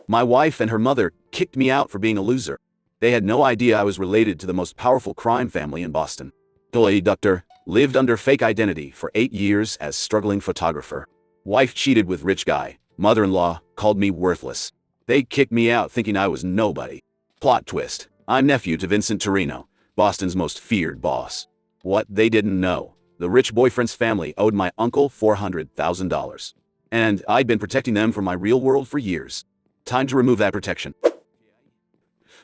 My wife and her mother kicked me out for being a loser. They had no idea I was related to the most powerful crime family in Boston. Toy Doctor lived under fake identity for 8 years as struggling photographer. Wife cheated with rich guy. Mother-in-law called me worthless. They kicked me out thinking I was nobody. Plot twist. I'm nephew to Vincent Torino, Boston's most feared boss. What they didn't know, the rich boyfriend's family owed my uncle $400,000. And I'd been protecting them from my real world for years. Time to remove that protection.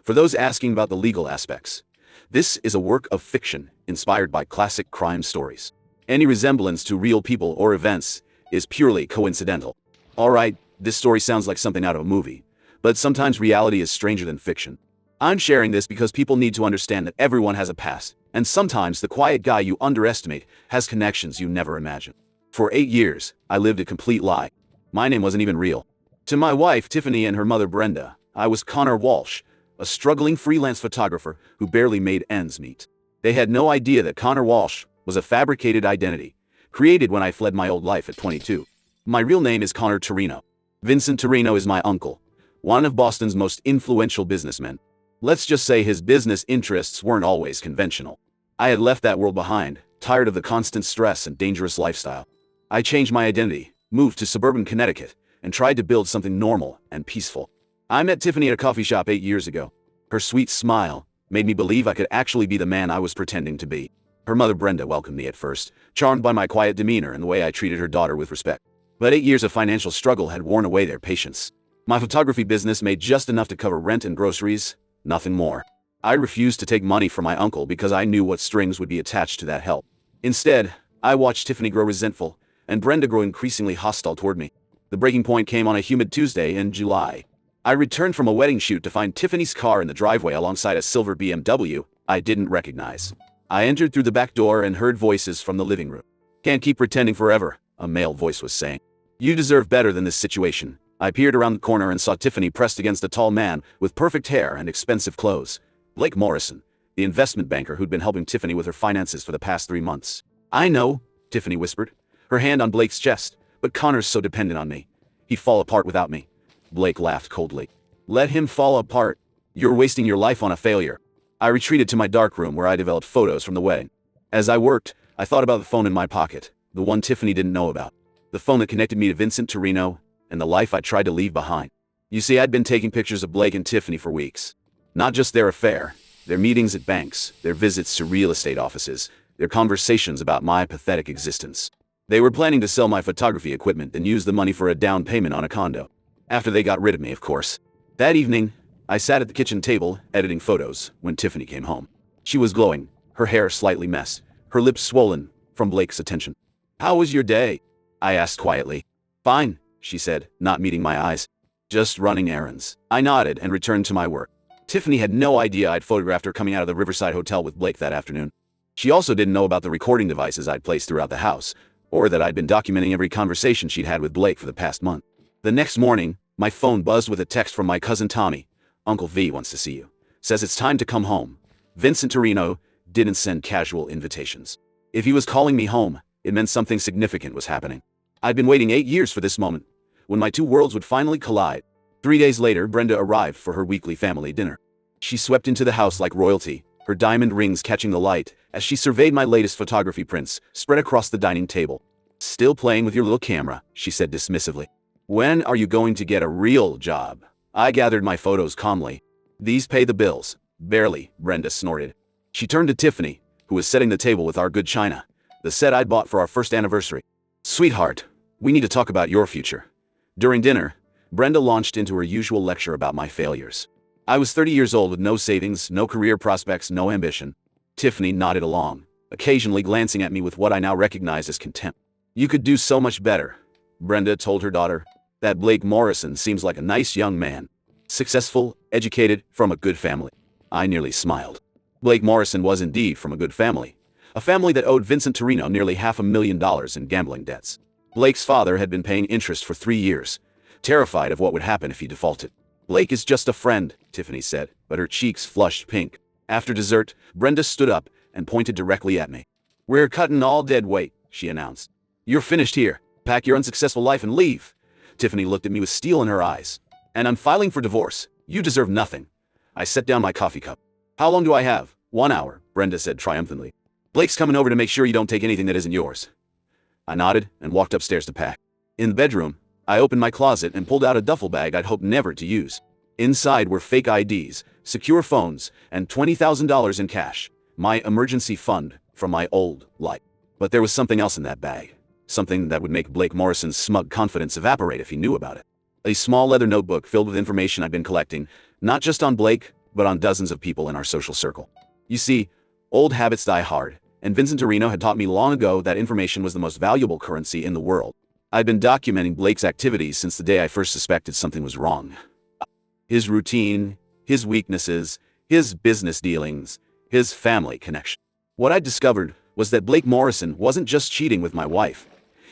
For those asking about the legal aspects, this is a work of fiction inspired by classic crime stories. Any resemblance to real people or events is purely coincidental. Alright, this story sounds like something out of a movie, but sometimes reality is stranger than fiction. I'm sharing this because people need to understand that everyone has a past, and sometimes the quiet guy you underestimate has connections you never imagined. For 8 years, I lived a complete lie. My name wasn't even real. To my wife, Tiffany, and her mother, Brenda, I was Connor Walsh, a struggling freelance photographer who barely made ends meet. They had no idea that Connor Walsh was a fabricated identity, created when I fled my old life at 22. My real name is Connor Torino. Vincent Torino is my uncle, one of Boston's most influential businessmen. Let's just say his business interests weren't always conventional. I had left that world behind, tired of the constant stress and dangerous lifestyle. I changed my identity, moved to suburban Connecticut, and tried to build something normal and peaceful. I met Tiffany at a coffee shop 8 years ago. Her sweet smile made me believe I could actually be the man I was pretending to be. Her mother Brenda welcomed me at first, charmed by my quiet demeanor and the way I treated her daughter with respect. But 8 years of financial struggle had worn away their patience. My photography business made just enough to cover rent and groceries, nothing more. I refused to take money from my uncle because I knew what strings would be attached to that help. Instead, I watched Tiffany grow resentful, and Brenda grow increasingly hostile toward me. The breaking point came on a humid Tuesday in July. I returned from a wedding shoot to find Tiffany's car in the driveway alongside a silver BMW I didn't recognize. I entered through the back door and heard voices from the living room. "Can't keep pretending forever," a male voice was saying. "You deserve better than this situation." I peered around the corner and saw Tiffany pressed against a tall man with perfect hair and expensive clothes. Blake Morrison, the investment banker who'd been helping Tiffany with her finances for the past 3 months. "I know," Tiffany whispered, her hand on Blake's chest, "but Connor's so dependent on me. He'd fall apart without me." Blake laughed coldly. "Let him fall apart. You're wasting your life on a failure." I retreated to my dark room where I developed photos from the wedding. As I worked, I thought about the phone in my pocket, the one Tiffany didn't know about. The phone that connected me to Vincent Torino and the life I tried to leave behind. You see, I'd been taking pictures of Blake and Tiffany for weeks. Not just their affair, their meetings at banks, their visits to real estate offices, their conversations about my pathetic existence. They were planning to sell my photography equipment and use the money for a down payment on a condo. After they got rid of me, of course. That evening, I sat at the kitchen table, editing photos, when Tiffany came home. She was glowing, her hair slightly messed, her lips swollen from Blake's attention. "How was your day?" I asked quietly. "Fine," she said, not meeting my eyes. "Just running errands." I nodded and returned to my work. Tiffany had no idea I'd photographed her coming out of the Riverside Hotel with Blake that afternoon. She also didn't know about the recording devices I'd placed throughout the house, or that I'd been documenting every conversation she'd had with Blake for the past month. The next morning, my phone buzzed with a text from my cousin Tommy. "Uncle V wants to see you. Says it's time to come home." Vincent Torino didn't send casual invitations. If he was calling me home, it meant something significant was happening. I'd been waiting 8 years for this moment, when my two worlds would finally collide. 3 days later, Brenda arrived for her weekly family dinner. She swept into the house like royalty, her diamond rings catching the light as she surveyed my latest photography prints spread across the dining table. "Still playing with your little camera," she said dismissively. "When are you going to get a real job?" I gathered my photos calmly. "These pay the bills." "Barely," Brenda snorted. She turned to Tiffany, who was setting the table with our good china, the set I'd bought for our first anniversary. "Sweetheart, we need to talk about your future." During dinner, Brenda launched into her usual lecture about my failures. I was 30 years old with no savings, no career prospects, no ambition. Tiffany nodded along, occasionally glancing at me with what I now recognize as contempt. "You could do so much better," Brenda told her daughter. "That Blake Morrison seems like a nice young man. Successful, educated, from a good family." I nearly smiled. Blake Morrison was indeed from a good family. A family that owed Vincent Torino nearly $500,000 in gambling debts. Blake's father had been paying interest for 3 years, terrified of what would happen if he defaulted. "Blake is just a friend," Tiffany said, but her cheeks flushed pink. After dessert, Brenda stood up and pointed directly at me. "We're cutting all dead weight," she announced. "You're finished here. Pack your unsuccessful life and leave." Tiffany looked at me with steel in her eyes. And I'm filing for divorce. You deserve nothing. I set down my coffee cup. How long do I have? 1 hour, Brenda said triumphantly. Blake's coming over to make sure you don't take anything that isn't yours. I nodded and walked upstairs to pack. In the bedroom, I opened my closet and pulled out a duffel bag I'd hoped never to use. Inside were fake IDs, secure phones, and $20,000 in cash, my emergency fund from my old life. But there was something else in that bag, something that would make Blake Morrison's smug confidence evaporate if he knew about it. A small leather notebook filled with information I'd been collecting, not just on Blake, but on dozens of people in our social circle. You see, old habits die hard, and Vincent Torino had taught me long ago that information was the most valuable currency in the world. I'd been documenting Blake's activities since the day I first suspected something was wrong. His routine, his weaknesses, his business dealings, his family connection. What I discovered was that Blake Morrison wasn't just cheating with my wife.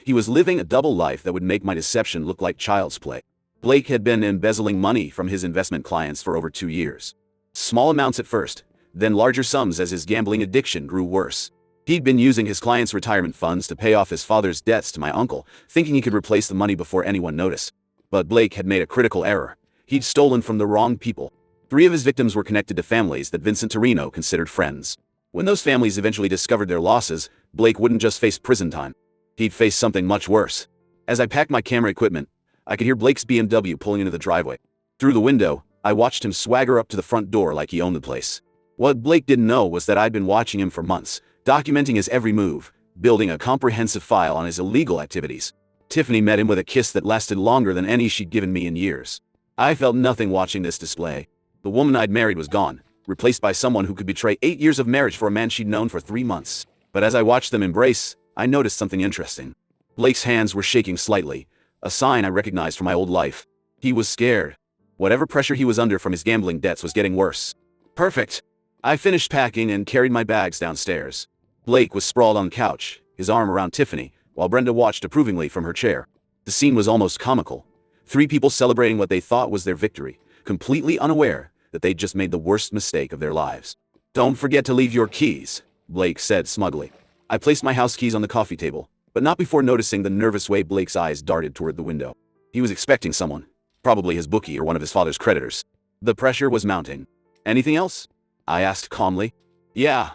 He was living a double life that would make my deception look like child's play. Blake had been embezzling money from his investment clients for over 2 years. Small amounts at first, then larger sums as his gambling addiction grew worse. He'd been using his clients' retirement funds to pay off his father's debts to my uncle, thinking he could replace the money before anyone noticed. But Blake had made a critical error. He'd stolen from the wrong people. 3 of his victims were connected to families that Vincent Torino considered friends. When those families eventually discovered their losses, Blake wouldn't just face prison time. He'd face something much worse. As I packed my camera equipment, I could hear Blake's BMW pulling into the driveway. Through the window, I watched him swagger up to the front door like he owned the place. What Blake didn't know was that I'd been watching him for months, documenting his every move, building a comprehensive file on his illegal activities. Tiffany met him with a kiss that lasted longer than any she'd given me in years. I felt nothing watching this display. The woman I'd married was gone, replaced by someone who could betray 8 years of marriage for a man she'd known for 3 months. But as I watched them embrace, I noticed something interesting. Blake's hands were shaking slightly, a sign I recognized from my old life. He was scared. Whatever pressure he was under from his gambling debts was getting worse. Perfect. I finished packing and carried my bags downstairs. Blake was sprawled on the couch, his arm around Tiffany, while Brenda watched approvingly from her chair. The scene was almost comical. 3 people celebrating what they thought was their victory, completely unaware that they'd just made the worst mistake of their lives. Don't forget to leave your keys, Blake said smugly. I placed my house keys on the coffee table, but not before noticing the nervous way Blake's eyes darted toward the window. He was expecting someone, probably his bookie or one of his father's creditors. The pressure was mounting. Anything else? I asked calmly. Yeah.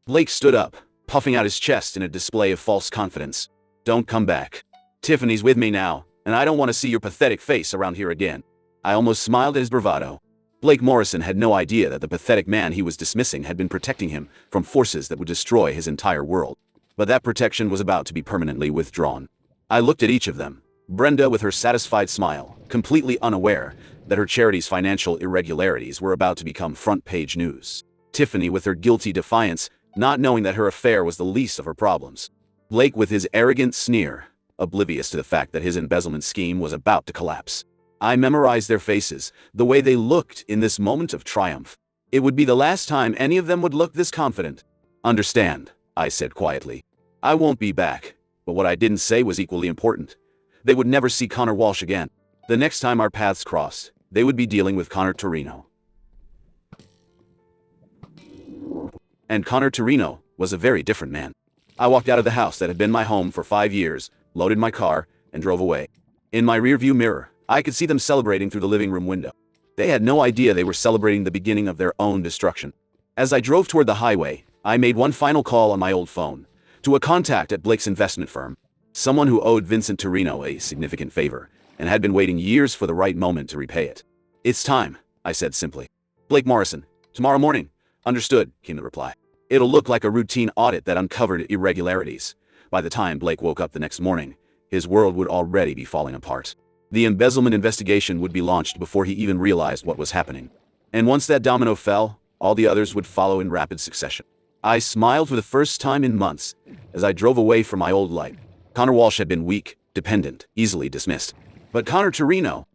Blake stood up, puffing out his chest in a display of false confidence. Don't come back. Tiffany's with me now, and I don't want to see your pathetic face around here again. I almost smiled at his bravado. Blake Morrison had no idea that the pathetic man he was dismissing had been protecting him from forces that would destroy his entire world. But that protection was about to be permanently withdrawn. I looked at each of them. Brenda with her satisfied smile, completely unaware that her charity's financial irregularities were about to become front-page news. Tiffany with her guilty defiance, not knowing that her affair was the least of her problems. Blake with his arrogant sneer, oblivious to the fact that his embezzlement scheme was about to collapse. I memorized their faces, the way they looked in this moment of triumph. It would be the last time any of them would look this confident. Understand, I said quietly. I won't be back, but what I didn't say was equally important. They would never see Connor Walsh again. The next time our paths crossed, they would be dealing with Connor Torino. And Connor Torino was a very different man. I walked out of the house that had been my home for 5 years, loaded my car, and drove away. In my rearview mirror, I could see them celebrating through the living room window. They had no idea they were celebrating the beginning of their own destruction. As I drove toward the highway, I made one final call on my old phone, to a contact at Blake's investment firm, someone who owed Vincent Torino a significant favor, and had been waiting years for the right moment to repay it. It's time, I said simply. Blake Morrison, tomorrow morning. Understood, came the reply. It'll look like a routine audit that uncovered irregularities. By the time Blake woke up the next morning, his world would already be falling apart. The embezzlement investigation would be launched before he even realized what was happening. And once that domino fell, all the others would follow in rapid succession. I smiled for the first time in months as I drove away from my old life. Connor Walsh had been weak, dependent, easily dismissed. But Connor Torino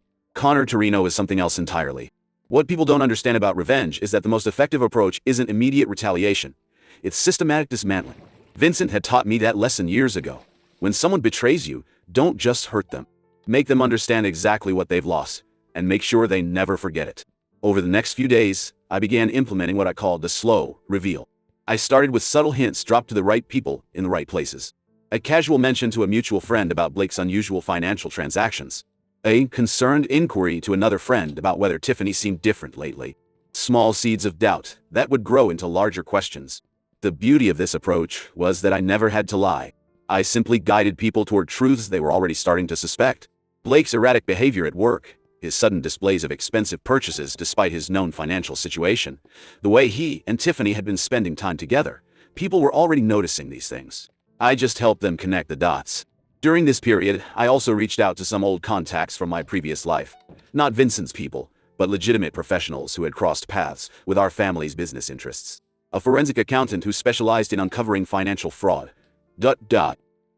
is something else entirely. What people don't understand about revenge is that the most effective approach isn't immediate retaliation. It's systematic dismantling. Vincent had taught me that lesson years ago. When someone betrays you, don't just hurt them. Make them understand exactly what they've lost, and make sure they never forget it. Over the next few days, I began implementing what I called the slow reveal. I started with subtle hints dropped to the right people in the right places. A casual mention to a mutual friend about Blake's unusual financial transactions. A concerned inquiry to another friend about whether Tiffany seemed different lately. Small seeds of doubt that would grow into larger questions. The beauty of this approach was that I never had to lie. I simply guided people toward truths they were already starting to suspect. Blake's erratic behavior at work, his sudden displays of expensive purchases despite his known financial situation, the way he and Tiffany had been spending time together, people were already noticing these things. I just helped them connect the dots. During this period, I also reached out to some old contacts from my previous life. Not Vincent's people, but legitimate professionals who had crossed paths with our family's business interests. A forensic accountant who specialized in uncovering financial fraud.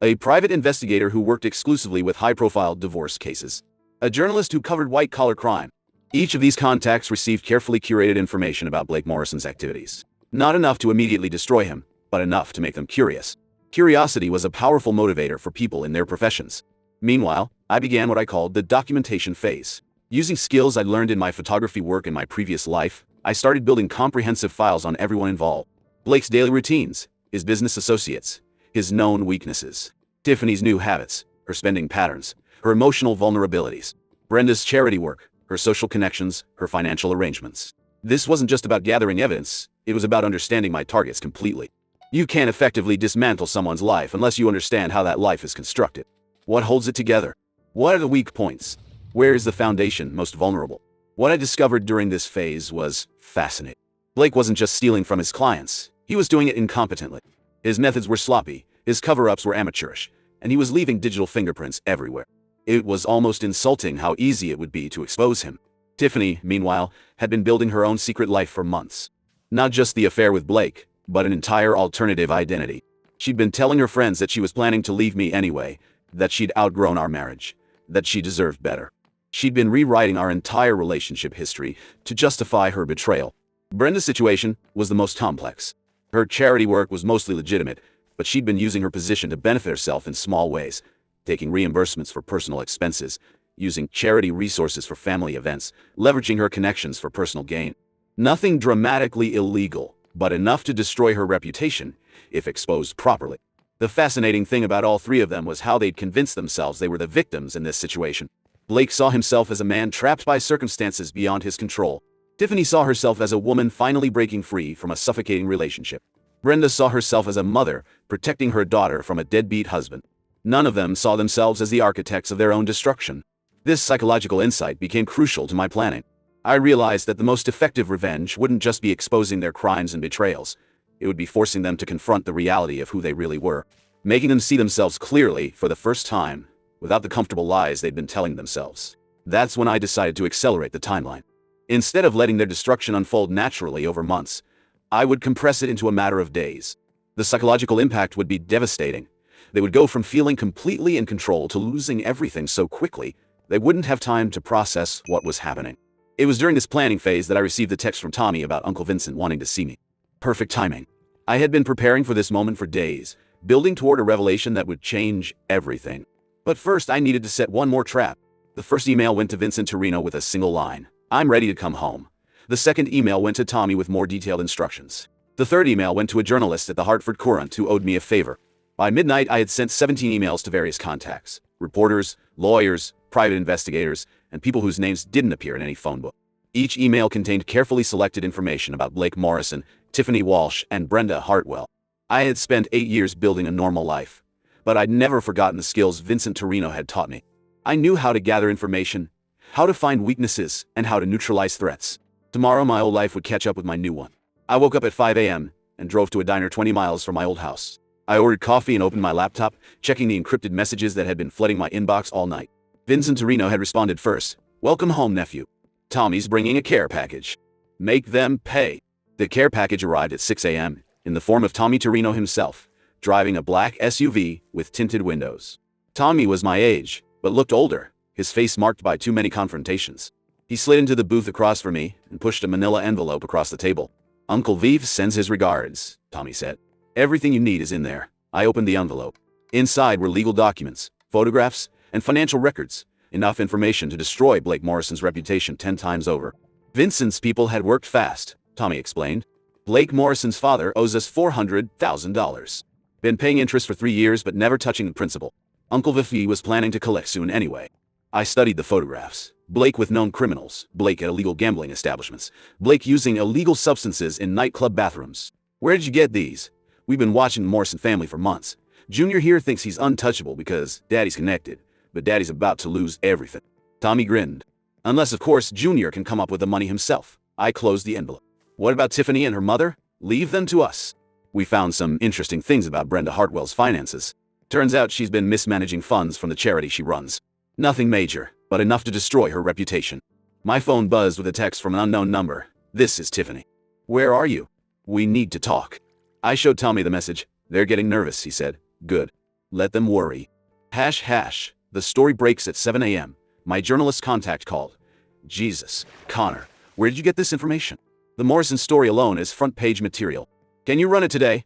A private investigator who worked exclusively with high-profile divorce cases. A journalist who covered white-collar crime. Each of these contacts received carefully curated information about Blake Morrison's activities. Not enough to immediately destroy him, but enough to make them curious. Curiosity was a powerful motivator for people in their professions. Meanwhile, I began what I called the documentation phase. Using skills I'd learned in my photography work in my previous life, I started building comprehensive files on everyone involved. Blake's daily routines, his business associates, his known weaknesses, Tiffany's new habits, her spending patterns, her emotional vulnerabilities, Brenda's charity work, her social connections, her financial arrangements. This wasn't just about gathering evidence, it was about understanding my targets completely. You can't effectively dismantle someone's life unless you understand how that life is constructed. What holds it together? What are the weak points? Where is the foundation most vulnerable? What I discovered during this phase was fascinating. Blake wasn't just stealing from his clients, he was doing it incompetently. His methods were sloppy, his cover-ups were amateurish, and he was leaving digital fingerprints everywhere. It was almost insulting how easy it would be to expose him. Tiffany, meanwhile, had been building her own secret life for months. Not just the affair with Blake, but an entire alternative identity. She'd been telling her friends that she was planning to leave me anyway, that she'd outgrown our marriage, that she deserved better. She'd been rewriting our entire relationship history to justify her betrayal. Brenda's situation was the most complex. Her charity work was mostly legitimate, but she'd been using her position to benefit herself in small ways, taking reimbursements for personal expenses, using charity resources for family events, leveraging her connections for personal gain. Nothing dramatically illegal, but enough to destroy her reputation if exposed properly. The fascinating thing about all three of them was how they'd convinced themselves they were the victims in this situation. Blake saw himself as a man trapped by circumstances beyond his control. Tiffany saw herself as a woman finally breaking free from a suffocating relationship. Brenda saw herself as a mother protecting her daughter from a deadbeat husband. None of them saw themselves as the architects of their own destruction. This psychological insight became crucial to my planning. I realized that the most effective revenge wouldn't just be exposing their crimes and betrayals. It would be forcing them to confront the reality of who they really were, making them see themselves clearly for the first time, without the comfortable lies they'd been telling themselves. That's when I decided to accelerate the timeline. Instead of letting their destruction unfold naturally over months, I would compress it into a matter of days. The psychological impact would be devastating. They would go from feeling completely in control to losing everything so quickly, they wouldn't have time to process what was happening. It was during this planning phase that I received the text from Tommy about Uncle Vincent wanting to see me. Perfect timing. I had been preparing for this moment for days, building toward a revelation that would change everything. But first I needed to set one more trap. The first email went to Vincent Torino with a single line: "I'm ready to come home." The second email went to Tommy with more detailed instructions. The third email went to a journalist at the Hartford Courant who owed me a favor. By midnight I had sent 17 emails to various contacts: reporters, lawyers, private investigators, and people whose names didn't appear in any phone book. Each email contained carefully selected information about Blake Morrison, Tiffany Walsh, and Brenda Hartwell. I had spent 8 years building a normal life, but I'd never forgotten the skills Vincent Torino had taught me. I knew how to gather information, how to find weaknesses, and how to neutralize threats. Tomorrow my old life would catch up with my new one. I woke up at 5 a.m. and drove to a diner 20 miles from my old house. I ordered coffee and opened my laptop, checking the encrypted messages that had been flooding my inbox all night. Vincent Torino had responded first: "Welcome home, nephew. Tommy's bringing a care package. Make them pay." The care package arrived at 6 a.m. in the form of Tommy Torino himself, driving a black SUV with tinted windows. Tommy was my age, but looked older, his face marked by too many confrontations. He slid into the booth across from me and pushed a manila envelope across the table. "Uncle Viv sends his regards," Tommy said. "Everything you need is in there." I opened the envelope. Inside were legal documents, photographs, and financial records, enough information to destroy Blake Morrison's reputation 10 times over. "Vincent's people had worked fast," Tommy explained. "Blake Morrison's father owes us $400,000. Been paying interest for 3 years but never touching the principal. Uncle Vifi was planning to collect soon anyway. I studied the photographs. Blake with known criminals, Blake at illegal gambling establishments, Blake using illegal substances in nightclub bathrooms. Where did you get these? We've been watching the Morrison family for months. Junior here thinks he's untouchable because Daddy's connected, but Daddy's about to lose everything. Tommy grinned. Unless, of course, Junior can come up with the money himself. I closed the envelope. What about Tiffany and her mother? Leave them to us. We found some interesting things about Brenda Hartwell's finances. Turns out she's been mismanaging funds from the charity she runs. Nothing major, but enough to destroy her reputation. My phone buzzed with a text from an unknown number. This is Tiffany. Where are you? We need to talk. I showed Tommy the message. They're getting nervous, he said. Good. Let them worry. #. The story breaks at 7 a.m. My journalist contact called. Jesus, Connor, where did you get this information? The Morrison story alone is front-page material. Can you run it today?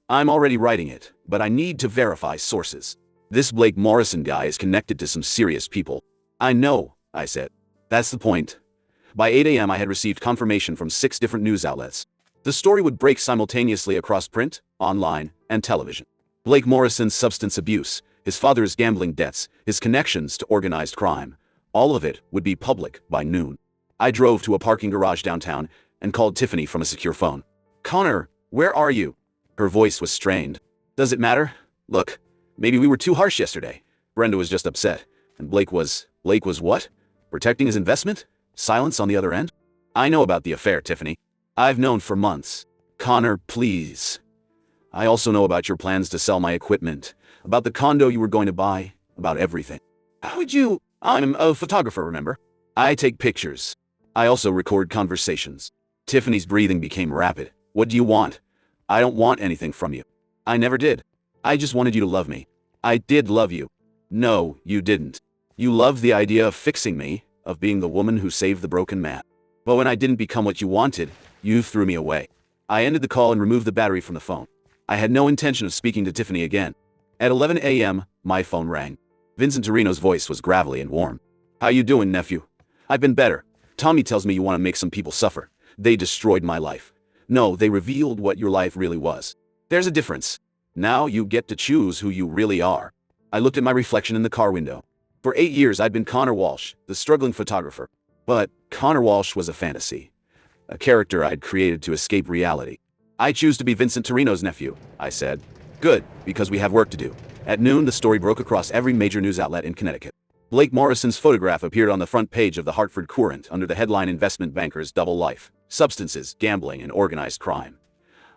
I'm already writing it, but I need to verify sources. This Blake Morrison guy is connected to some serious people. I know, I said. That's the point. By 8 a.m. I had received confirmation from 6 different news outlets. The story would break simultaneously across print, online, and television. Blake Morrison's substance abuse, his father's gambling debts, his connections to organized crime, all of it would be public by noon. I drove to a parking garage downtown and called Tiffany from a secure phone. Connor, where are you? Her voice was strained. Does it matter? Look, maybe we were too harsh yesterday. Brenda was just upset. And Blake was what? Protecting his investment? Silence on the other end? I know about the affair, Tiffany. I've known for months. Connor, please. I also know about your plans to sell my equipment, about the condo you were going to buy, about everything. How would you? I'm a photographer, remember? I take pictures. I also record conversations. Tiffany's breathing became rapid. What do you want? I don't want anything from you. I never did. I just wanted you to love me. I did love you. No, you didn't. You loved the idea of fixing me, of being the woman who saved the broken man. But when I didn't become what you wanted, you threw me away. I ended the call and removed the battery from the phone. I had no intention of speaking to Tiffany again. At 11 a.m., my phone rang. Vincent Torino's voice was gravelly and warm. How you doing, nephew? I've been better. Tommy tells me you want to make some people suffer. They destroyed my life. No, they revealed what your life really was. There's a difference. Now you get to choose who you really are. I looked at my reflection in the car window. For 8 years I'd been Connor Walsh, the struggling photographer. But Connor Walsh was a fantasy. A character I'd created to escape reality. I choose to be Vincent Torino's nephew, I said. Good, because we have work to do. At noon, the story broke across every major news outlet in Connecticut. Blake Morrison's photograph appeared on the front page of the Hartford Courant under the headline Investment Banker's Double Life, Substances, Gambling, and Organized Crime.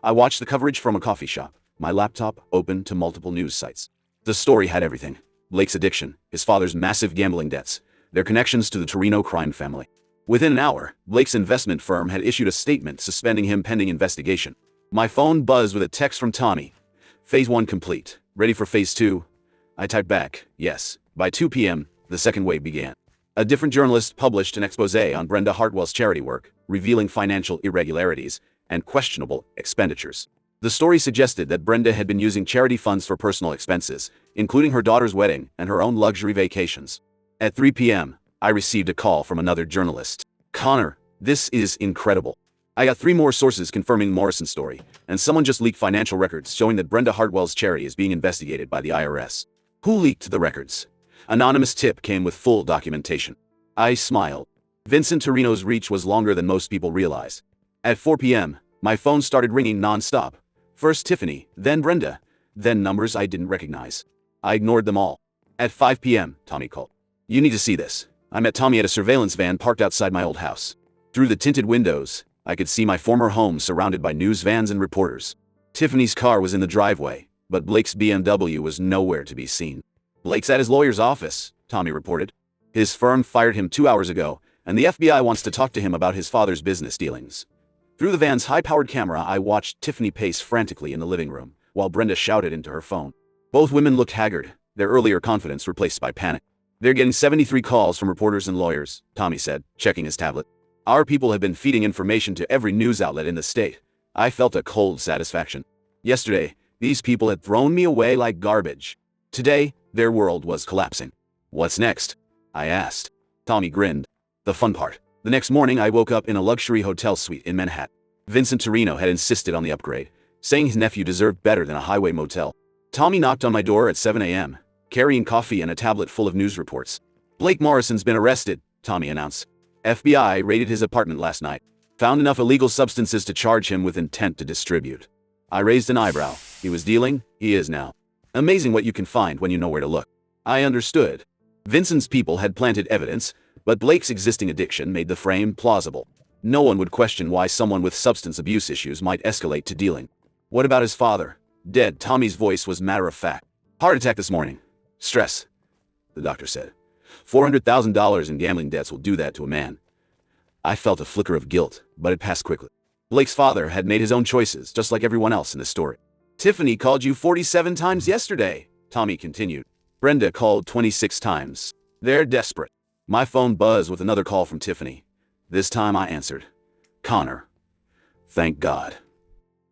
I watched the coverage from a coffee shop, my laptop open to multiple news sites. The story had everything. Blake's addiction, his father's massive gambling debts, their connections to the Torino crime family. Within an hour, Blake's investment firm had issued a statement suspending him pending investigation. My phone buzzed with a text from Tommy. Phase 1 complete. Ready for Phase 2? I typed back, yes. By 2 p.m., the second wave began. A different journalist published an exposé on Brenda Hartwell's charity work, revealing financial irregularities and questionable expenditures. The story suggested that Brenda had been using charity funds for personal expenses, including her daughter's wedding and her own luxury vacations. At 3 p.m., I received a call from another journalist. Connor, this is incredible. I got 3 more sources confirming Morrison's story, and someone just leaked financial records showing that Brenda Hartwell's charity is being investigated by the IRS. Who leaked the records? Anonymous tip came with full documentation. I smiled. Vincent Torino's reach was longer than most people realize. At 4 p.m., my phone started ringing non-stop. First Tiffany, then Brenda, then numbers I didn't recognize. I ignored them all. At 5 p.m., Tommy called. You need to see this. I met Tommy at a surveillance van parked outside my old house. Through the tinted windows, I could see my former home surrounded by news vans and reporters. Tiffany's car was in the driveway, but Blake's BMW was nowhere to be seen. Blake's at his lawyer's office, Tommy reported. His firm fired him 2 hours ago, and the FBI wants to talk to him about his father's business dealings. Through the van's high-powered camera, I watched Tiffany pace frantically in the living room, while Brenda shouted into her phone. Both women looked haggard, their earlier confidence replaced by panic. They're getting 73 calls from reporters and lawyers, Tommy said, checking his tablet. Our people have been feeding information to every news outlet in the state. I felt a cold satisfaction. Yesterday, these people had thrown me away like garbage. Today, their world was collapsing. What's next? I asked. Tommy grinned. The fun part. The next morning I woke up in a luxury hotel suite in Manhattan. Vincent Torino had insisted on the upgrade, saying his nephew deserved better than a highway motel. Tommy knocked on my door at 7 a.m., carrying coffee and a tablet full of news reports. Blake Morrison's been arrested, Tommy announced. FBI raided his apartment last night. Found enough illegal substances to charge him with intent to distribute. I raised an eyebrow. He was dealing, he is now. Amazing what you can find when you know where to look. I understood. Vincent's people had planted evidence, but Blake's existing addiction made the frame plausible. No one would question why someone with substance abuse issues might escalate to dealing. What about his father? Dead. Tommy's voice was matter-of-fact. Heart attack this morning. Stress, the doctor said. $400,000 in gambling debts will do that to a man. I felt a flicker of guilt, but it passed quickly. Blake's father had made his own choices, just like everyone else in the story. Tiffany called you 47 times yesterday, Tommy continued. Brenda called 26 times. They're desperate. My phone buzzed with another call from Tiffany. This time I answered. Connor. Thank God.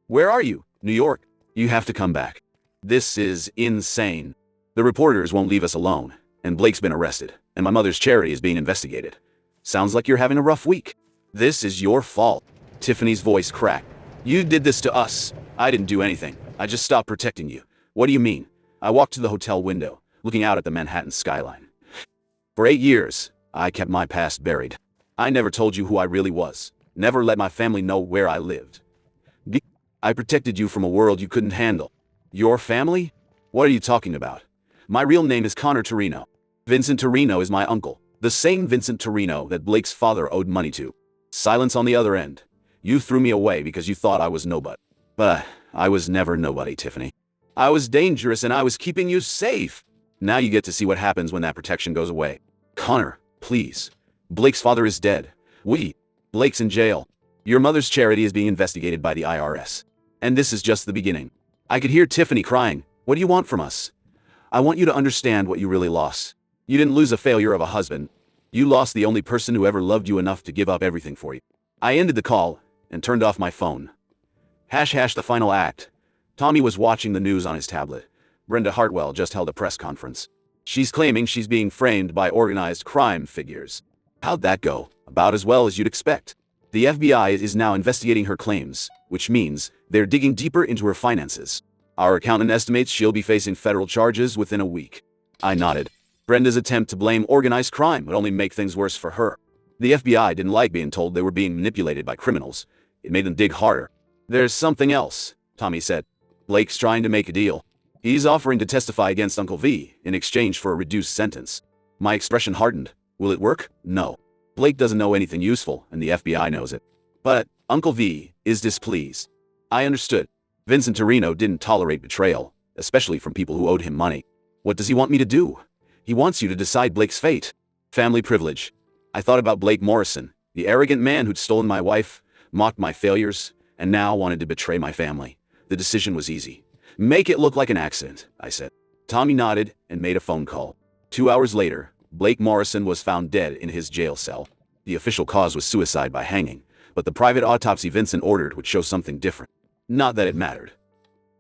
Where are you? New York. You have to come back. This is insane. The reporters won't leave us alone, and Blake's been arrested, and my mother's charity is being investigated. Sounds like you're having a rough week. This is your fault. Tiffany's voice cracked. You did this to us. I didn't do anything. I just stopped protecting you. What do you mean? I walked to the hotel window, looking out at the Manhattan skyline. For 8 years, I kept my past buried. I never told you who I really was. Never let my family know where I lived. I protected you from a world you couldn't handle. Your family? What are you talking about? My real name is Connor Torino. Vincent Torino is my uncle, the same Vincent Torino that Blake's father owed money to. Silence on the other end. You threw me away because you thought I was nobody. But I was never nobody, Tiffany. I was dangerous and I was keeping you safe. Now you get to see what happens when that protection goes away. Connor, please. Blake's father is dead. Blake's in jail. Your mother's charity is being investigated by the IRS. And this is just the beginning. I could hear Tiffany crying. What do you want from us? I want you to understand what you really lost. You didn't lose a failure of a husband. You lost the only person who ever loved you enough to give up everything for you. I ended the call and turned off my phone. The final act. Tommy was watching the news on his tablet. Brenda Hartwell just held a press conference. She's claiming she's being framed by organized crime figures. How'd that go? About as well as you'd expect. The FBI is now investigating her claims, which means they're digging deeper into her finances. Our accountant estimates she'll be facing federal charges within a week. I nodded. Brenda's attempt to blame organized crime would only make things worse for her. The FBI didn't like being told they were being manipulated by criminals. It made them dig harder. There's something else, Tommy said. Blake's trying to make a deal. He's offering to testify against Uncle V in exchange for a reduced sentence. My expression hardened. Will it work? No. Blake doesn't know anything useful, and the FBI knows it. But Uncle V is displeased. I understood. Vincent Torino didn't tolerate betrayal, especially from people who owed him money. What does he want me to do? He wants you to decide Blake's fate. Family privilege. I thought about Blake Morrison, the arrogant man who'd stolen my wife, mocked my failures, and now wanted to betray my family. The decision was easy. Make it look like an accident, I said. Tommy nodded and made a phone call. 2 hours later, Blake Morrison was found dead in his jail cell. The official cause was suicide by hanging, but the private autopsy Vincent ordered would show something different. Not that it mattered.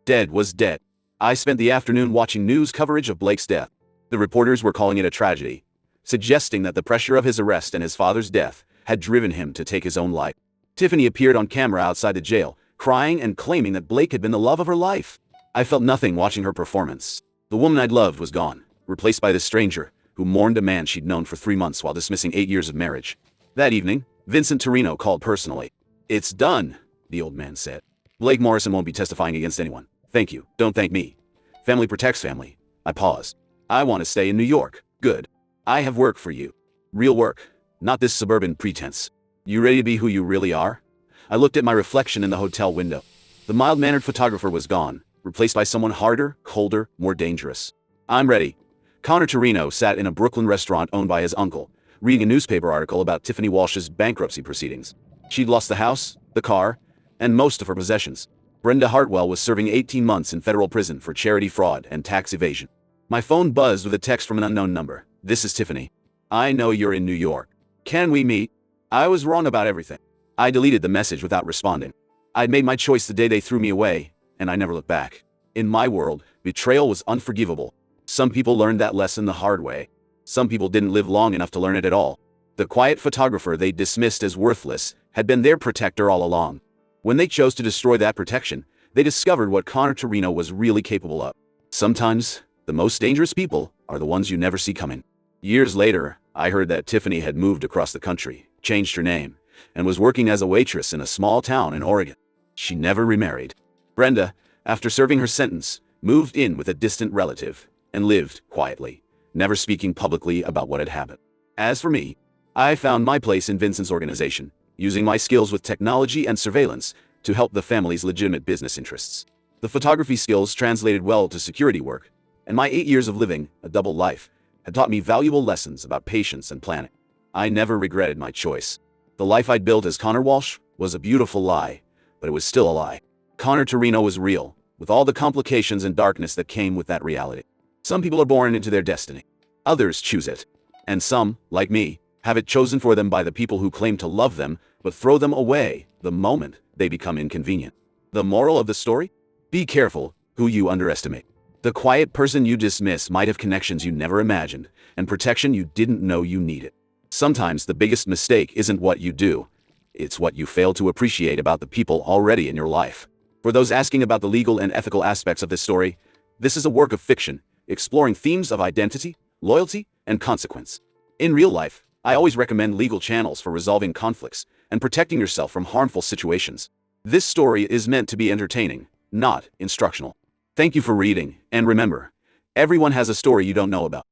Dead was dead. I spent the afternoon watching news coverage of Blake's death. The reporters were calling it a tragedy, suggesting that the pressure of his arrest and his father's death had driven him to take his own life. Tiffany appeared on camera outside the jail, crying and claiming that Blake had been the love of her life. I felt nothing watching her performance. The woman I'd loved was gone, replaced by this stranger, who mourned a man she'd known for 3 months while dismissing 8 years of marriage. That evening, Vincent Torino called personally. It's done, the old man said. Blake Morrison won't be testifying against anyone. Thank you. Don't thank me. Family protects family. I paused. I want to stay in New York. Good. I have work for you. Real work. Not this suburban pretense. You ready to be who you really are? I looked at my reflection in the hotel window. The mild-mannered photographer was gone, replaced by someone harder, colder, more dangerous. I'm ready. Connor Torino sat in a Brooklyn restaurant owned by his uncle, reading a newspaper article about Tiffany Walsh's bankruptcy proceedings. She'd lost the house, the car, and most of her possessions. Brenda Hartwell was serving 18 months in federal prison for charity fraud and tax evasion. My phone buzzed with a text from an unknown number. This is Tiffany. I know you're in New York. Can we meet? I was wrong about everything. I deleted the message without responding. I'd made my choice the day they threw me away, and I never looked back. In my world, betrayal was unforgivable. Some people learned that lesson the hard way. Some people didn't live long enough to learn it at all. The quiet photographer they dismissed as worthless had been their protector all along. When they chose to destroy that protection, they discovered what Connor Torino was really capable of. Sometimes, the most dangerous people are the ones you never see coming. Years later, I heard that Tiffany had moved across the country, changed her name, and was working as a waitress in a small town in Oregon. She never remarried. Brenda, after serving her sentence, moved in with a distant relative and lived quietly, never speaking publicly about what had happened. As for me, I found my place in Vincent's organization, using my skills with technology and surveillance to help the family's legitimate business interests. The photography skills translated well to security work, and my 8 years of living a double life had taught me valuable lessons about patience and planning. I never regretted my choice. The life I'd built as Connor Walsh was a beautiful lie, but it was still a lie. Connor Torino was real, with all the complications and darkness that came with that reality. Some people are born into their destiny. Others choose it. And some, like me, have it chosen for them by the people who claim to love them, but throw them away the moment they become inconvenient. The moral of the story? Be careful who you underestimate. The quiet person you dismiss might have connections you never imagined, and protection you didn't know you needed. Sometimes the biggest mistake isn't what you do, it's what you fail to appreciate about the people already in your life. For those asking about the legal and ethical aspects of this story, this is a work of fiction, exploring themes of identity, loyalty, and consequence. In real life, I always recommend legal channels for resolving conflicts and protecting yourself from harmful situations. This story is meant to be entertaining, not instructional. Thank you for reading, and remember, everyone has a story you don't know about.